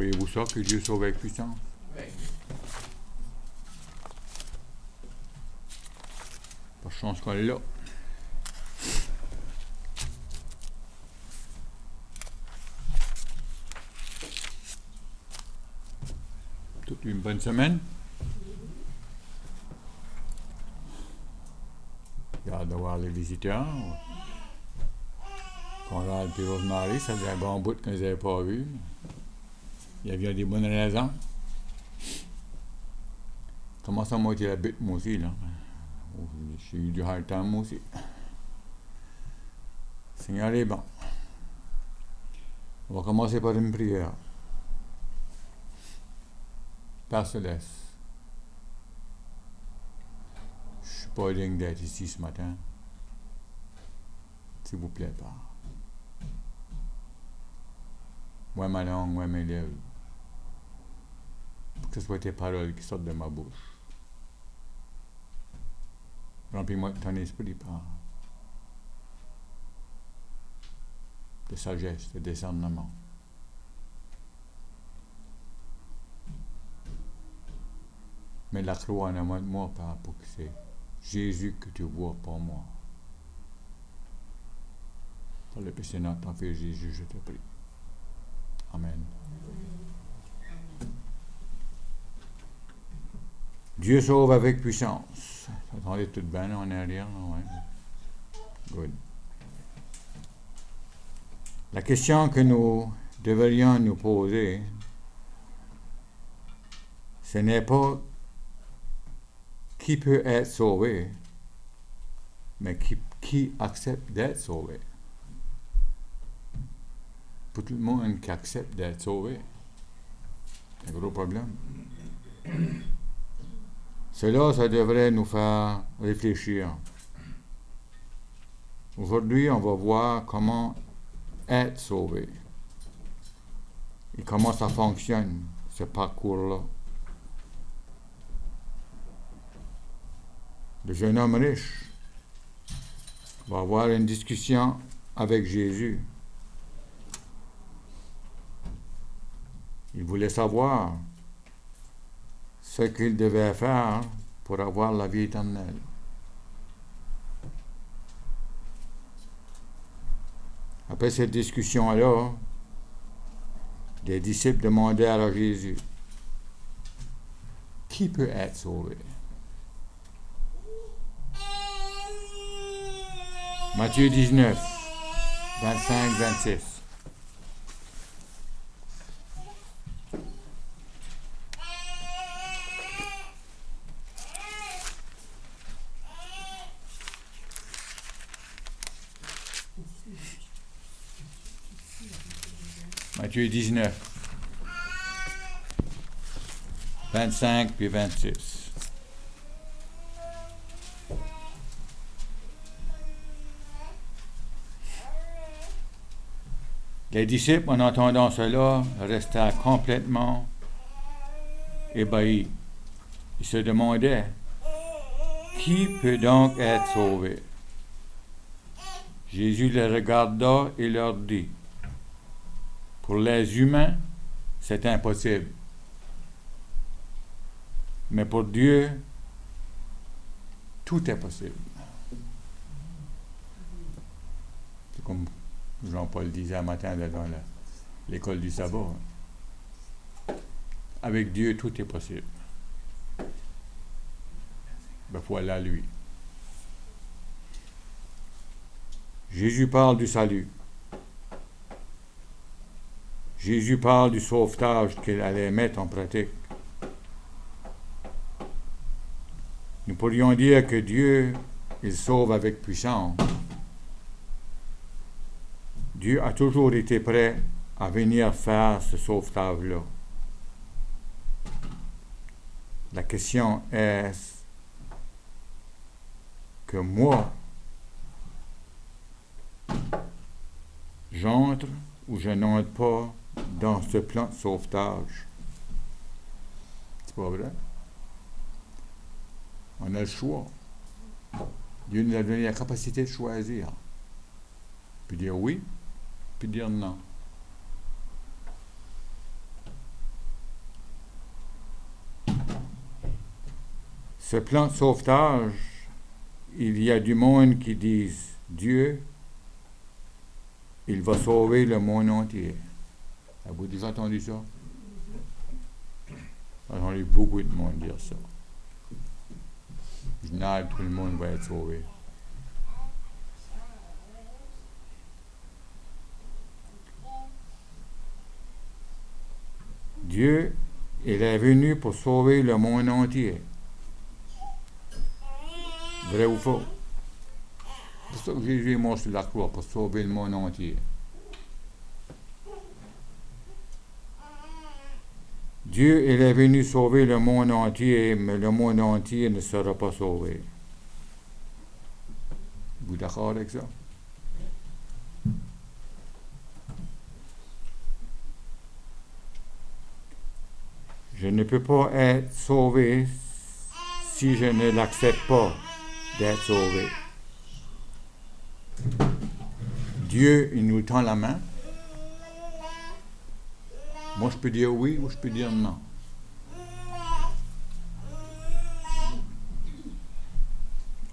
Croyez-vous ça, que Dieu sauve avec puissance? Oui. Par chance qu'on est là. Toute une bonne semaine. J'ai hâte de voir les visiteurs. Conrad et Rosemary, ça faisait un bon bout qu'on ne les avait pas vus. Il y avait des bonnes raisons. Comment ça m'a été la bête, moi aussi, là? J'ai eu du hard time, moi aussi. Seigneur est bon. On va commencer par une prière. Père Céleste, je ne suis pas digne d'être ici ce matin. S'il vous plaît, Père. Moi, ma langue, moi, mes lèvres. Pour que ce soit tes paroles qui sortent de ma bouche. Remplis-moi de ton esprit, Père. De sagesse, de discernement. Mets la croix en avant de moi, Père, pour que c'est Jésus que tu vois pour moi. Par le péché de ton Fils Jésus, je te prie. Amen. Dieu sauve avec puissance. Attendez tout bien là, en arrière, ouais. Good. La question que nous devrions nous poser, ce n'est pas qui peut être sauvé, mais qui accepte d'être sauvé. Pour tout le monde qui accepte d'être sauvé, c'est un gros problème. Cela, ça devrait nous faire réfléchir. Aujourd'hui, on va voir comment être sauvé et comment ça fonctionne, ce parcours-là. Le jeune homme riche va avoir une discussion avec Jésus. Il voulait savoir ce qu'il devait faire pour avoir la vie éternelle. Après cette discussion-là, les disciples demandèrent à Jésus, qui peut être sauvé? Matthieu 19, 25, 26. Matthieu 19, 25 puis 26. Les disciples, en entendant cela, restèrent complètement ébahis. Ils se demandaient, qui peut donc être sauvé? Jésus les regarda et leur dit, pour les humains, c'est impossible. Mais pour Dieu, tout est possible. C'est comme Jean-Paul disait un matin dans l'école du sabbat. Avec Dieu, tout est possible. Ben voilà lui. Jésus parle du salut. Jésus parle du sauvetage qu'il allait mettre en pratique. Nous pourrions dire que Dieu, il sauve avec puissance. Dieu a toujours été prêt à venir faire ce sauvetage-là. La question est que moi, j'entre ou je n'entre pas dans ce plan de sauvetage. C'est pas vrai? On a le choix. Dieu nous a donné la capacité de choisir. Puis dire oui, puis dire non. ce plan de sauvetage, il y a du monde qui disent Dieu, il va sauver le monde entier. Avez-vous déjà entendu ça? J'ai entendu beaucoup de monde dire ça. Général, tout le monde va être sauvé. Dieu, il est venu pour sauver le monde entier. Vrai ou faux? C'est pour ça que Jésus est mort sur la croix, pour sauver le monde entier. Dieu, il est venu sauver le monde entier, mais le monde entier ne sera pas sauvé. Vous êtes d'accord avec ça? Je ne peux pas être sauvé si je ne l'accepte pas d'être sauvé. Dieu, il nous tend la main. Moi, je peux dire oui ou je peux dire non.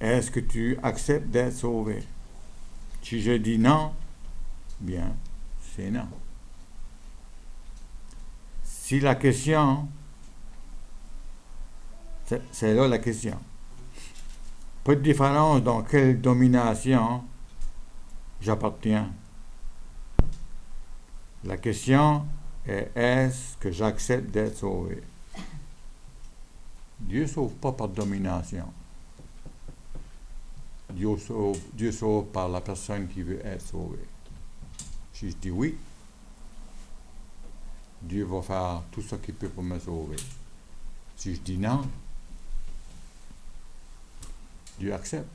Est-ce que tu acceptes d'être sauvé? Si je dis non, bien, c'est non. Si la question, c'est là la question. Pas de différence dans quelle domination j'appartiens. La question est, est-ce que j'accepte d'être sauvé? Dieu ne sauve pas par domination. Dieu sauve par la personne qui veut être sauvée. Si je dis oui, Dieu va faire tout ce qu'il peut pour me sauver. Si je dis non, Dieu accepte.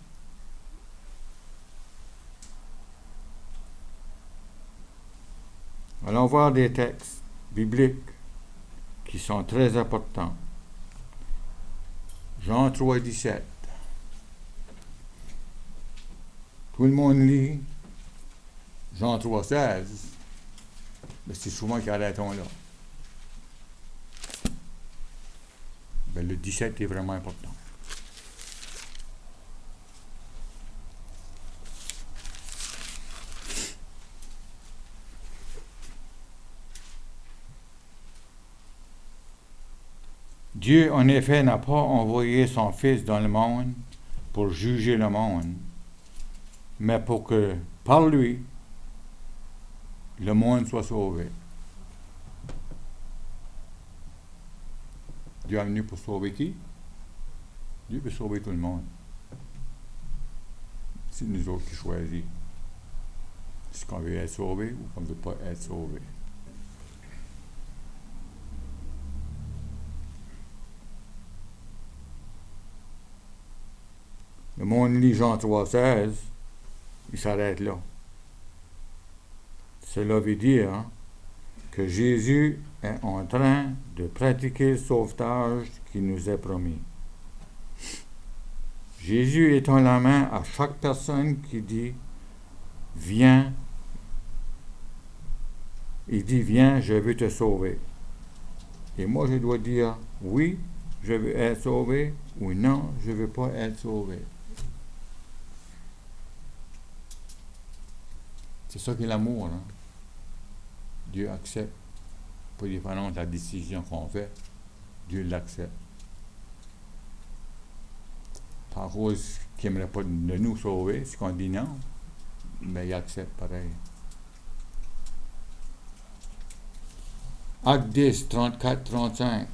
Allons voir des textes bibliques qui sont très importants. Jean 3, 17. Tout le monde lit Jean 3, 16. Mais c'est souvent qu'il arrêtons là. Mais le 17 est vraiment important. Dieu, en effet, n'a pas envoyé son Fils dans le monde pour juger le monde, mais pour que, par lui, le monde soit sauvé. Dieu est venu pour sauver qui? Dieu veut sauver tout le monde. C'est nous autres qui choisissons. Est-ce qu'on veut être sauvé ou qu'on ne veut pas être sauvé? Le monde lit Jean 3, 16, il s'arrête là. Cela veut dire que Jésus est en train de pratiquer le sauvetage qui nous est promis. Jésus étend la main à chaque personne qui dit « Viens ». Il dit « Viens, je veux te sauver ». Et moi, je dois dire « Oui, je veux être sauvé » ou « Non, je ne veux pas être sauvé ». C'est ça qui est l'amour. Hein? Dieu accepte. Pas différent de la décision qu'on fait. Dieu l'accepte. Par cause qu'il n'aimerait pas de nous sauver, c'est qu'on dit non, mais il accepte pareil. Acte 10, 34, 35.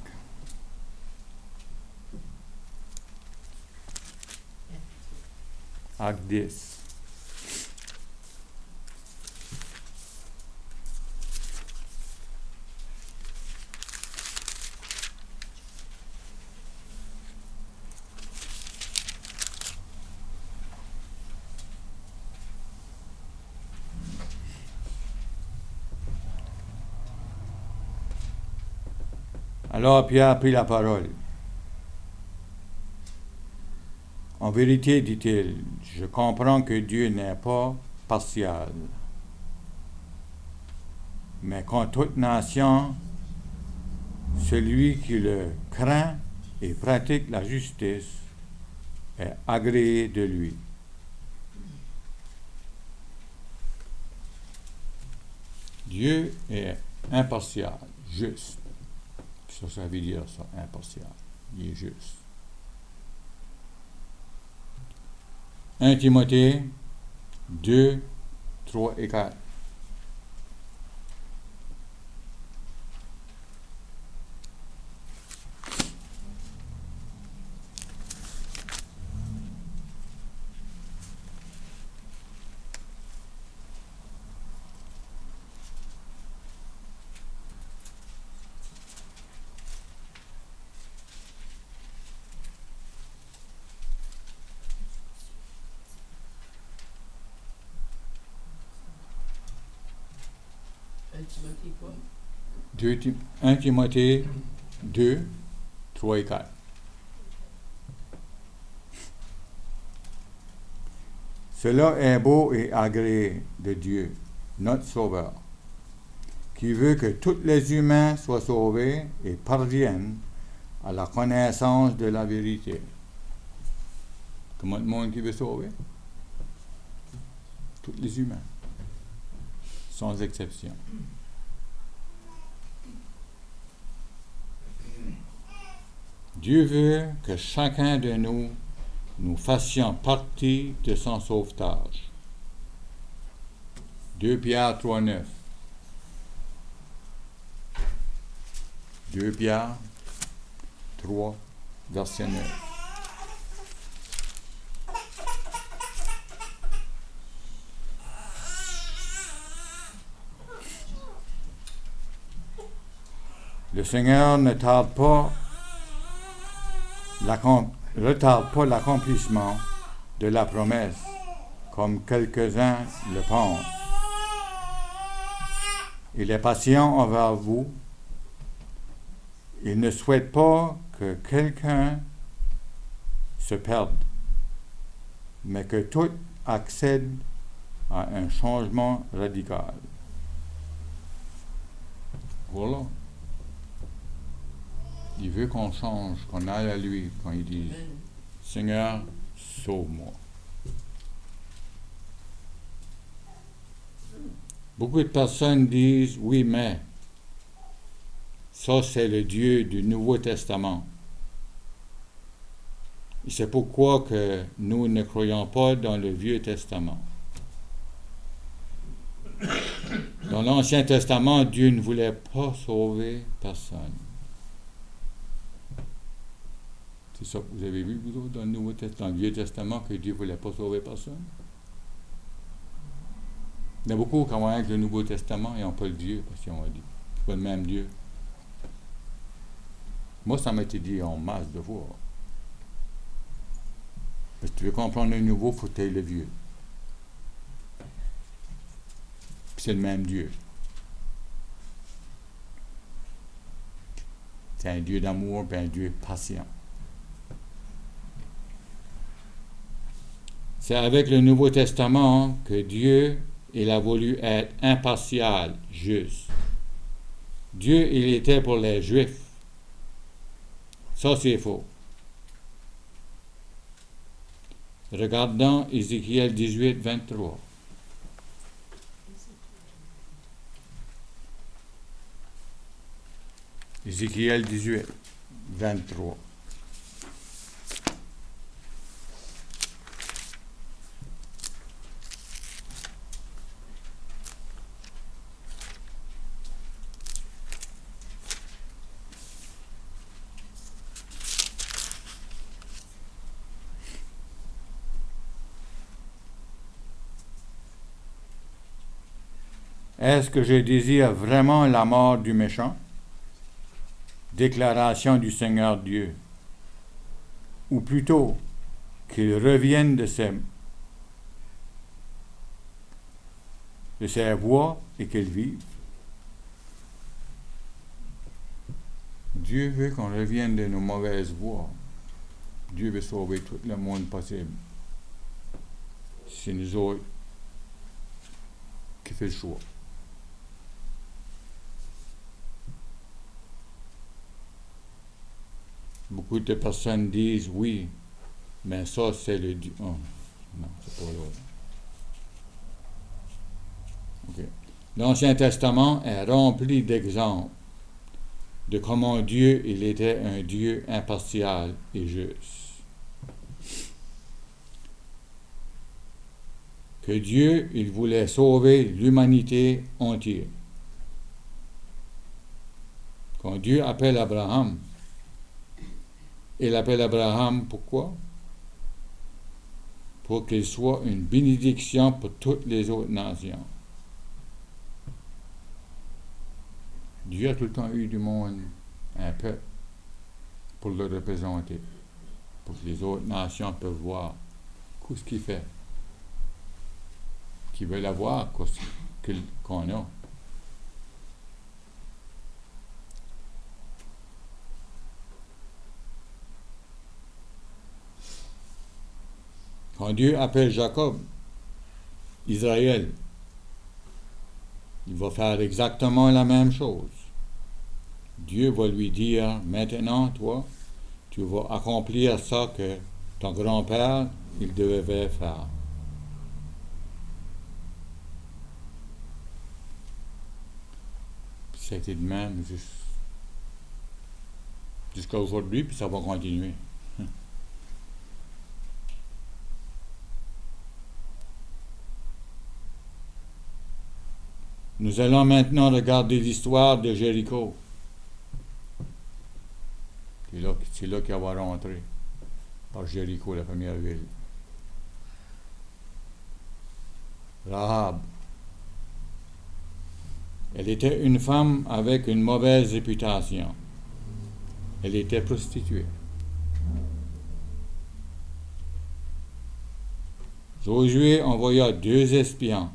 Acte 10. Alors Pierre prit la parole. En vérité, dit-il, je comprends que Dieu n'est pas partial. Mais qu'en toute nation, celui qui le craint et pratique la justice est agréé de lui. Dieu est impartial, juste. Ça veut dire ça, impartial. Il est juste. 1 Timothée 2, 3 et 4. Timothée quoi? 1 Timothée 2, 3 et 4. Cela est beau et agréé de Dieu, notre Sauveur, qui veut que tous les humains soient sauvés et parviennent à la connaissance de la vérité. Comment le monde qui veut sauver? Tous les humains, sans exception. Dieu veut que chacun de nous fassions partie de son sauvetage. 2 Pierre 3, 9. 2 Pierre 3, verset 9. Le Seigneur ne retarde pas l'accomplissement de la promesse, comme quelques-uns le pensent. Il est patient envers vous. Il ne souhaite pas que quelqu'un se perde, mais que tout accède à un changement radical. Voilà. Il veut qu'on change, qu'on aille à lui quand il dit « Seigneur, sauve-moi ». Beaucoup de personnes disent « Oui, mais ça, c'est le Dieu du Nouveau Testament ». Et c'est pourquoi que nous ne croyons pas dans le Vieux Testament. Dans l'Ancien Testament, Dieu ne voulait pas sauver personne. C'est ça que vous avez vu, vous autres, dans le Nouveau Testament, dans le Vieux Testament, que Dieu ne voulait pas sauver personne. Il y a beaucoup qui ont avec le Nouveau Testament, ils n'ont pas le Dieu, parce qu'ils ont dit. C'est pas le même Dieu. Moi, ça m'a été dit en masse de fois. Parce que tu veux comprendre le nouveau, il faut que tu aies le vieux. Puis c'est le même Dieu. C'est un Dieu d'amour, puis un Dieu patient. C'est avec le Nouveau Testament que Dieu, il a voulu être impartial, juste. Dieu, il était pour les Juifs. Ça, c'est faux. Regardons Ézéchiel 18, 23. Ézéchiel 18, 23. Est-ce que je désire vraiment la mort du méchant? Déclaration du Seigneur Dieu. Ou plutôt, qu'il revienne de ses voies et qu'il vive. Dieu veut qu'on revienne de nos mauvaises voies. Dieu veut sauver tout le monde possible. C'est nous autres qui fait le choix. Beaucoup de personnes disent oui, mais ça c'est le Dieu. Oh, non, c'est pas l'autre. Okay. L'Ancien Testament est rempli d'exemples de comment Dieu, il était un Dieu impartial et juste. Que Dieu, il voulait sauver l'humanité entière. Quand Dieu appelle Abraham, il appelle Abraham pourquoi? Pour qu'il soit une bénédiction pour toutes les autres nations. Dieu a tout le temps eu du monde, un peuple, pour le représenter, pour que les autres nations peuvent voir tout ce qu'il fait, qu'ils veulent avoir qu'on a. Quand Dieu appelle Jacob, Israël, il va faire exactement la même chose. Dieu va lui dire, maintenant, toi, tu vas accomplir ça que ton grand-père, il devait faire. C'était de même jusqu'à aujourd'hui, puis ça va continuer. Nous allons maintenant regarder l'histoire de Jéricho. C'est là qu'il va rentrer, par Jéricho, la première ville. Rahab. Elle était une femme avec une mauvaise réputation. Elle était prostituée. Josué envoya 2 espions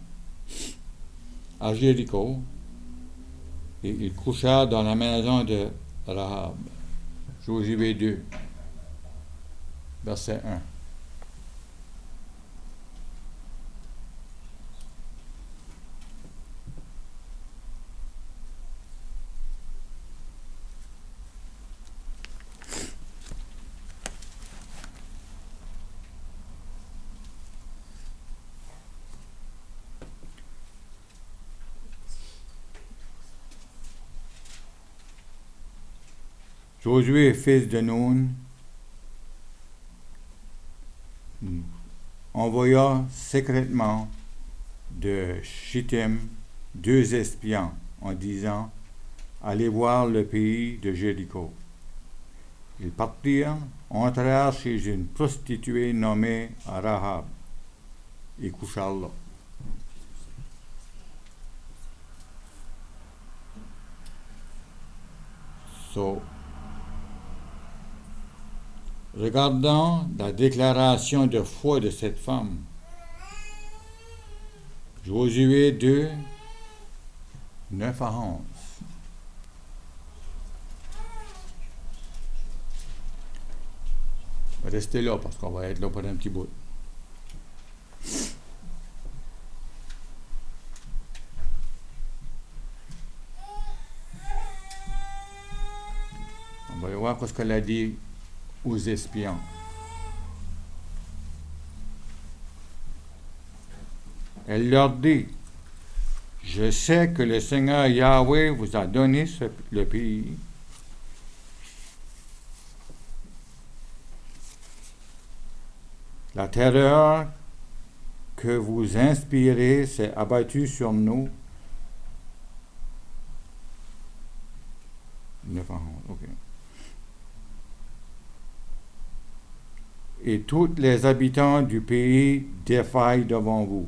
à Jéricho et ils couchèrent dans la maison de Rahab. Josué 2, verset 1. Josué, fils de Nun, envoya secrètement de Shittim 2 espions en disant « Allez voir le pays de Jéricho. » Ils partirent, entrèrent chez une prostituée nommée Rahab et couchèrent là. Regardons la déclaration de foi de cette femme. Josué 2, 9 à 11. Restez là parce qu'on va être là pour un petit bout. On va voir ce qu'elle a dit aux espions. Elle leur dit, « Je sais que le Seigneur Yahweh vous a donné le pays. La terreur que vous inspirez s'est abattue sur nous. » Okay. Et tous les habitants du pays défaillent devant vous.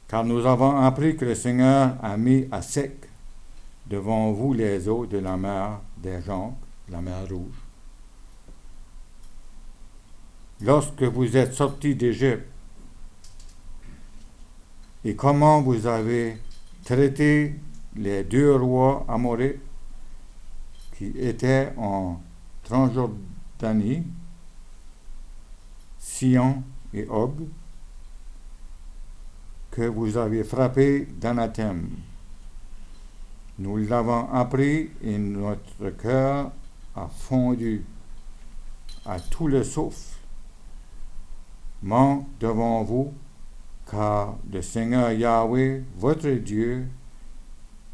Car nous avons appris que le Seigneur a mis à sec devant vous les eaux de la mer des Jonques, la mer Rouge. Lorsque vous êtes sortis d'Égypte, et comment vous avez traité les 2 rois amorites qui étaient en Transjordanie, Sion et Og, que vous avez frappé d'anathème. Nous l'avons appris et notre cœur a fondu à tout le souffle, monte devant vous, car le Seigneur Yahweh, votre Dieu,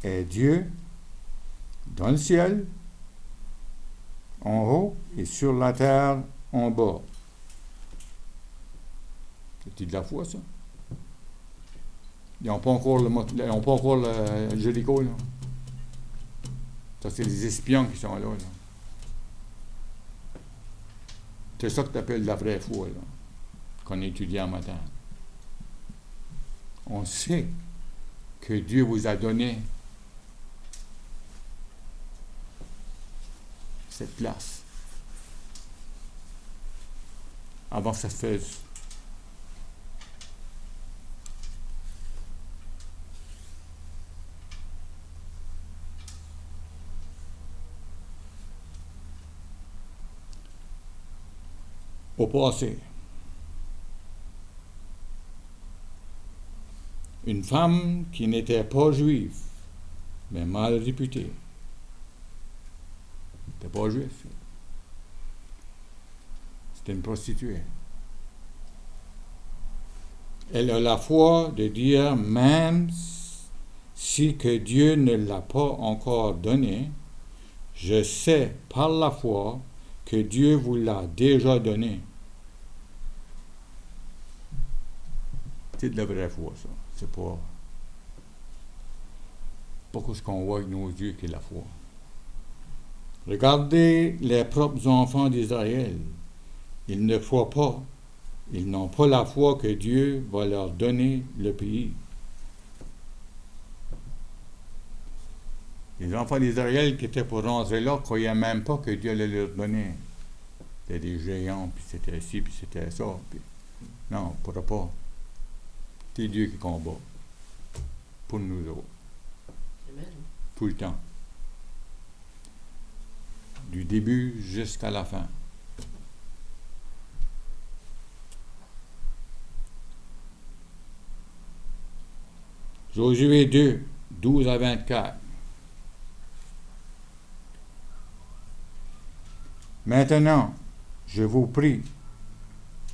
est Dieu dans le ciel, en haut, et sur la terre, en bas. C'est de la foi, ça? Ils n'ont pas encore le Jéricho, là. Ça, c'est les espions qui sont là. C'est ça que tu appelles la vraie foi, là, qu'on étudie en matin. On sait que Dieu vous a donné cette place. Avant que ça se fasse. Au passé, une femme qui n'était pas juive, mais mal réputée, n'était pas juive, c'était une prostituée. Elle a la foi de dire, même si que Dieu ne l'a pas encore donné, je sais par la foi que Dieu vous l'a déjà donné. C'est de la vraie foi, ça. C'est pas ce qu'on voit avec nos yeux qui est la foi. Regardez les propres enfants d'Israël. Ils ne croient pas. Ils n'ont pas la foi que Dieu va leur donner le pays. Les enfants d'Israël qui étaient pour rentrer là ne croyaient même pas que Dieu allait leur donner. C'était des géants, puis c'était ci, puis c'était ça. Puis... non, on ne pourra pas. C'est Dieu qui combat pour nous autres. Amen. Tout le temps. Du début jusqu'à la fin. Josué 2, 12 à 24. Maintenant, je vous prie,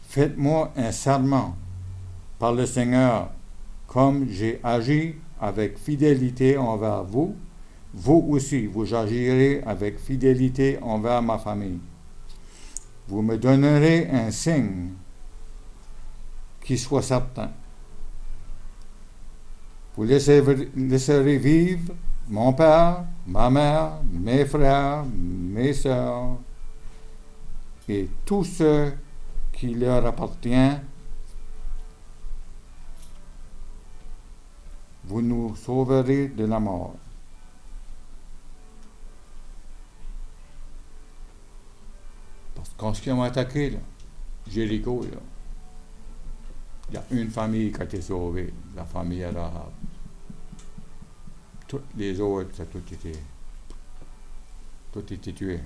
faites-moi un serment par le Seigneur, comme j'ai agi avec fidélité envers vous, vous aussi, vous agirez avec fidélité envers ma famille. Vous me donnerez un signe qui soit certain. Vous laisserez vivre mon père, ma mère, mes frères, mes sœurs, et tous ceux qui leur appartiennent. Vous nous sauverez de la mort. Parce que quand ils ont attaqué, là, Jéricho, là, il y a une famille qui a été sauvée, la famille Rahab. Toutes les autres, ça a tout été tué.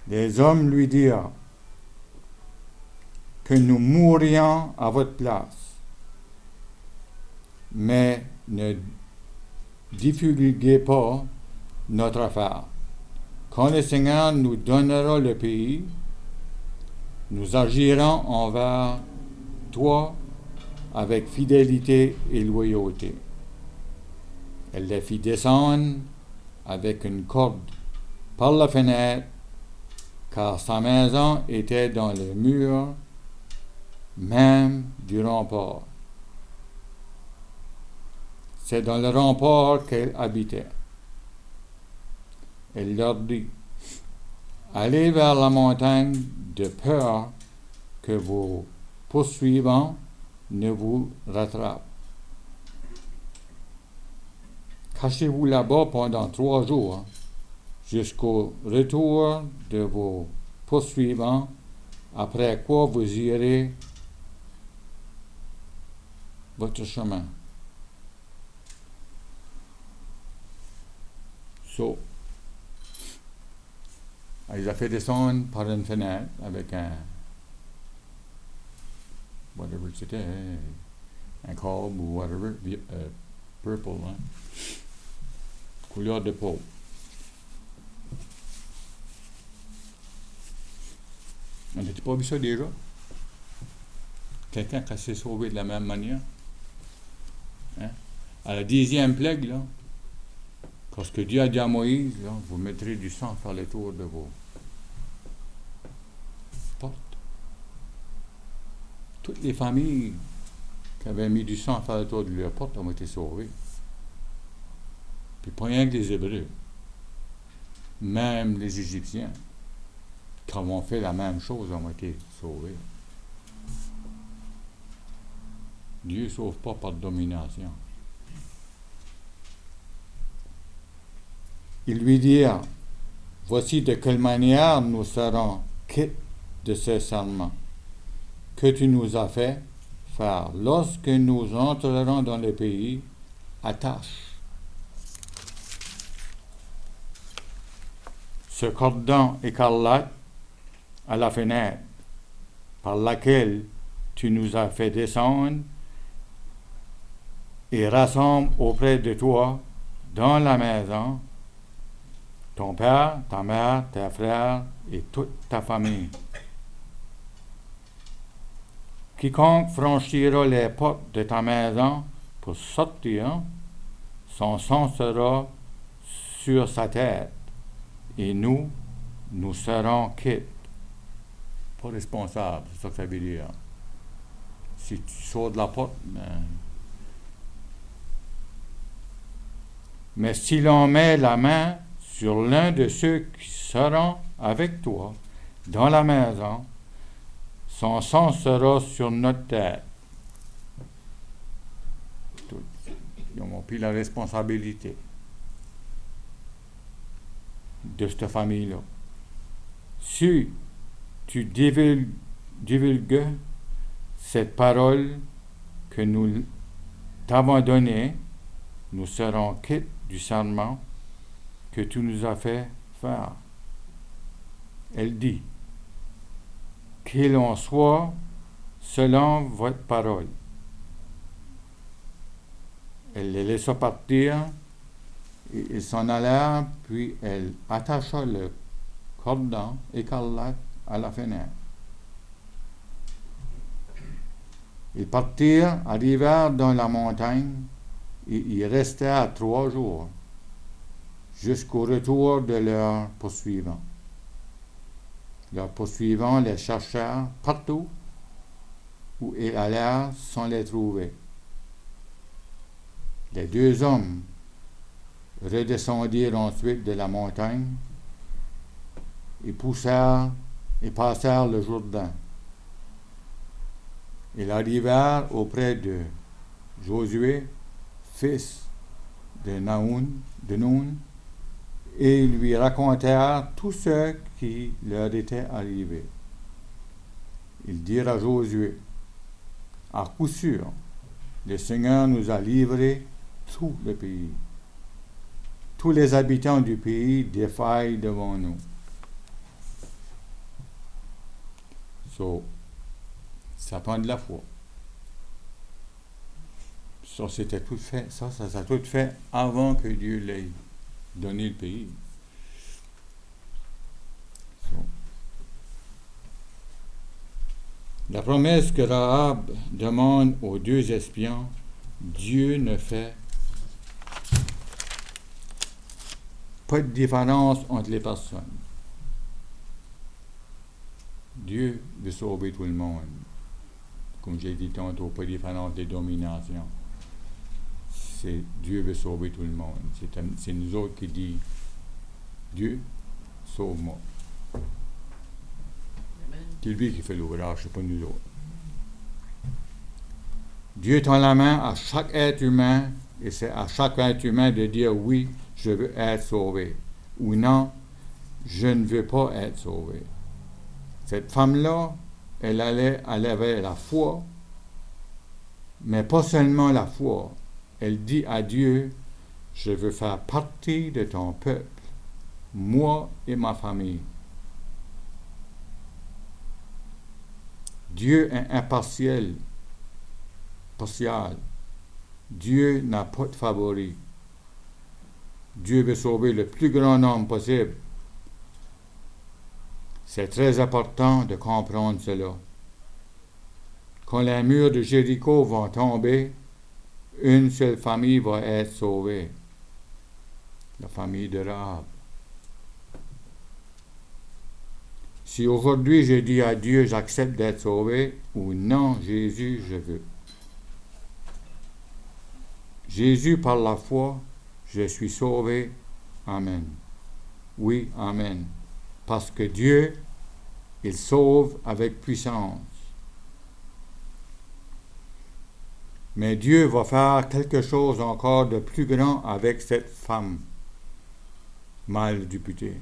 Les hommes lui dirent que nous mourrions à votre place. Mais ne divulguez pas notre affaire. Quand le Seigneur nous donnera le pays, nous agirons envers toi avec fidélité et loyauté. Elle les fit descendre avec une corde par la fenêtre, car sa maison était dans le mur même du rempart. C'est dans le rempart qu'elle habitait. Elle leur dit, allez vers la montagne de peur que vos poursuivants ne vous rattrapent. Cachez-vous là-bas pendant 3 jours, jusqu'au retour de vos poursuivants, après quoi vous irez votre chemin. So, il a fait descendre par une fenêtre avec un whatever c'était, un cob ou whatever, purple, hein, couleur de peau. On n'était pas vu ça déjà? Quelqu'un qui s'est sauvé de la même manière? Hein? À la 10e plague, là, parce que Dieu a dit à Moïse, là, vous mettrez du sang sur les tours de vos portes. Toutes les familles qui avaient mis du sang sur les tours de leurs portes ont été sauvées. Puis pas rien que les Hébreux. Même les Égyptiens, qui ont fait la même chose, ont été sauvés. Dieu ne sauve pas par domination. Ils lui dirent, voici de quelle manière nous serons quittes de ce serment que tu nous as fait faire lorsque nous entrerons dans le pays, attache ce cordon écarlate à la fenêtre par laquelle tu nous as fait descendre et rassemble auprès de toi dans la maison ton père, ta mère, tes frères et toute ta famille. Quiconque franchira les portes de ta maison pour sortir, son sang sera sur sa tête, et nous serons quittes. Pas responsables, c'est ça que ça veut dire. Si tu sors de la porte, mais si l'on met la main sur l'un de ceux qui seront avec toi dans la maison, son sang sera sur notre tête. Ils ont pris la responsabilité de cette famille-là. Si tu divulgues cette parole que nous t'avons donnée, nous serons quittes du serment que tu nous as fait faire. Elle dit, qu'il en soit selon votre parole. Elle les laissa partir, et ils s'en allèrent, puis elle attacha le cordon écarlate à la fenêtre. Ils partirent, arrivèrent dans la montagne, et y restèrent 3 jours, jusqu'au retour de leurs poursuivants. Leurs poursuivants les cherchèrent partout où ils allèrent sans les trouver. Les 2 hommes redescendirent ensuite de la montagne et passèrent le Jourdain. Ils arrivèrent auprès de Josué, fils de Nun, et ils lui racontèrent tout ce qui leur était arrivé. Ils dirent à Josué, à coup sûr, le Seigneur nous a livré tout le pays. Tous les habitants du pays défaillent devant nous. Ça prend de la foi. Ça, c'était tout fait. Ça s'est tout fait avant que Dieu l'ait donné le pays. La promesse que Rahab demande aux 2 espions, Dieu ne fait pas de différence entre les personnes. Dieu veut sauver tout le monde. Comme j'ai dit tantôt, pas de différence de domination. Dieu veut sauver tout le monde. C'est nous autres qui disons, Dieu, sauve-moi. C'est lui qui fait l'ouvrage, c'est pas nous autres. Dieu tend la main à chaque être humain, et c'est à chaque être humain de dire oui, je veux être sauvé, ou non, je ne veux pas être sauvé. Cette femme-là, elle avait la foi, mais pas seulement la foi. Elle dit à Dieu, je veux faire partie de ton peuple, moi et ma famille. Dieu est impartial. Dieu n'a pas de favori. Dieu veut sauver le plus grand nombre possible. C'est très important de comprendre cela. Quand les murs de Jéricho vont tomber, une seule famille va être sauvée, la famille de Rahab. Si aujourd'hui je dis à Dieu, j'accepte d'être sauvé, ou non, Jésus, je veux. Jésus, par la foi, je suis sauvé. Amen. Oui, amen. Parce que Dieu, il sauve avec puissance. Mais Dieu va faire quelque chose encore de plus grand avec cette femme mal députée.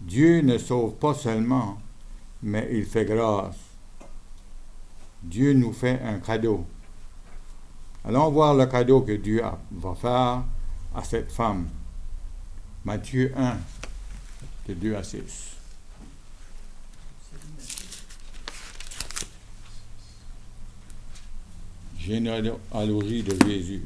Dieu ne sauve pas seulement, mais il fait grâce. Dieu nous fait un cadeau. Allons voir le cadeau que Dieu va faire à cette femme. Matthieu 1, de 2 à 6. Généalogie de Jésus.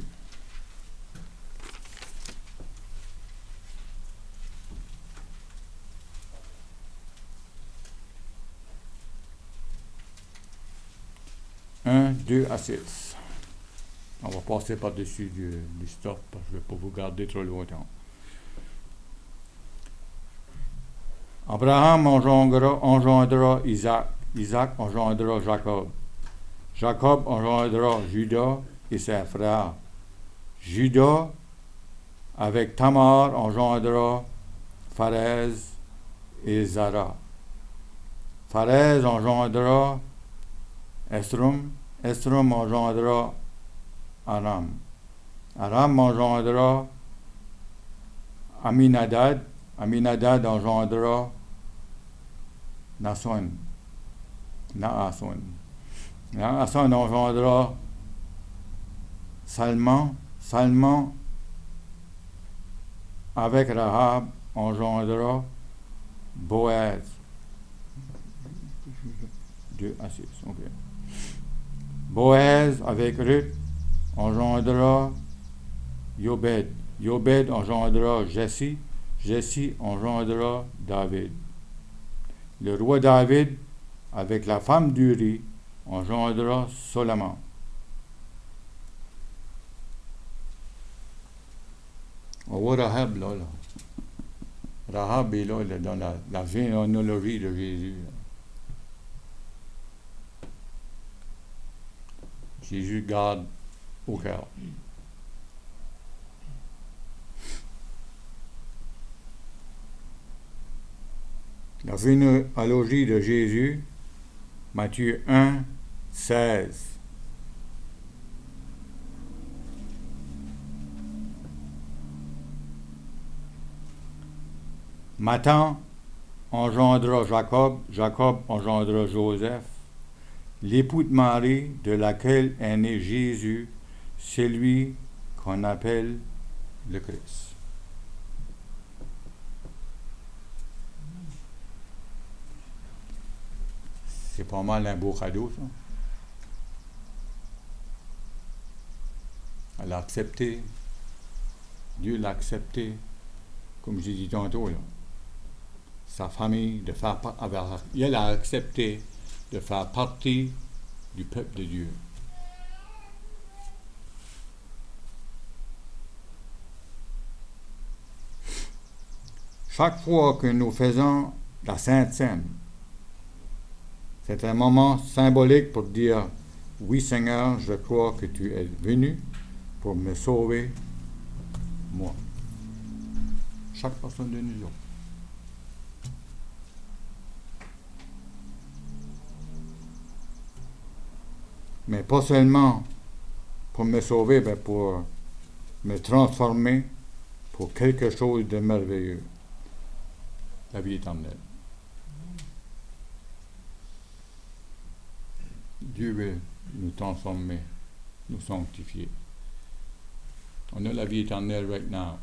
Un, 2 à 6. On va passer par-dessus du stop parce que je ne vais pas vous garder trop longtemps. Abraham engendra Isaac. Isaac engendra Jacob. Jacob engendra Judas et ses frères. Judas, avec Tamar, engendra Pharez et Zara. Pharez engendra Esrom. Esrom engendra Aram. Aram engendra Aminadab. Aminadab engendra Naason. Naason engendra Salmon. Salmon, avec Rahab, engendra Boaz. 2 à 6, ok. Boaz, avec Ruth, engendra Yobed. Yobed engendra Jesse. Jesse engendra David. Le roi David, avec la femme d'Uri, engendra Solomon. On voit Rahab là. Rahab est là dans la généalogie de Jésus. Jésus garde au cœur. La généalogie de Jésus, Matthieu 1, 16. Matan engendra Jacob, Jacob engendra Joseph, l'époux de Marie, de laquelle est né Jésus, celui qu'on appelle le Christ. C'est pas mal un beau cadeau, ça. Elle a accepté. Dieu l'a accepté, comme j'ai dit tantôt, là. Sa famille, elle a accepté de faire partie du peuple de Dieu. Chaque fois que nous faisons la Sainte Seine, c'est un moment symbolique pour dire « Oui Seigneur, je crois que tu es venu pour me sauver, moi. » Chaque personne de nous autres. Mais pas seulement pour me sauver, mais pour me transformer pour quelque chose de merveilleux. La vie éternelle. Dieu veut nous transformer, nous sanctifier. On a la vie éternelle right now,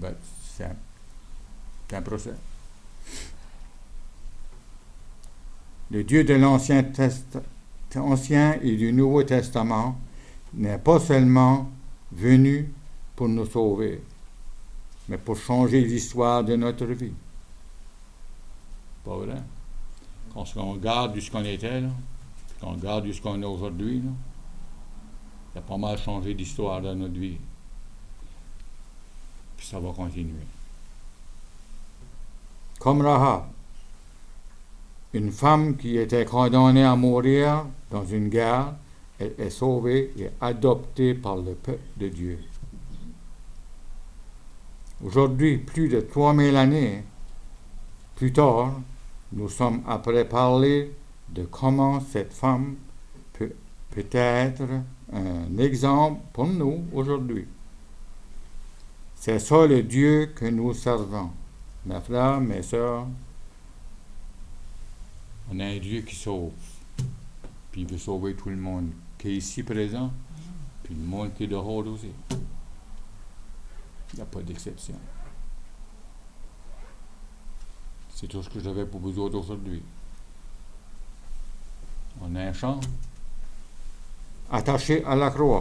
but c'est un procès. Le Dieu de l'Ancien et du Nouveau Testament n'est pas seulement venu pour nous sauver, mais pour changer l'histoire de notre vie. Pas vrai? Quand on regarde ce qu'on était, là, puis qu'on regarde ce qu'on est aujourd'hui, là, il a pas mal changé d'histoire dans notre vie. Puis ça va continuer. Comme Rahab, une femme qui était condamnée à mourir dans une guerre, elle est sauvée et adoptée par le peuple de Dieu. Aujourd'hui, plus de 3000 années plus tard, nous sommes après parler de comment cette femme peut être un exemple pour nous aujourd'hui. C'est ça le Dieu que nous servons. Mes frères, mes sœurs, on a un Dieu qui sauve. Puis il veut sauver tout le monde qui est ici présent, puis le monde qui est dehors aussi. Il n'y a pas d'exception. C'est tout ce que j'avais pour vous autres aujourd'hui. On a un chant attaché à la croix.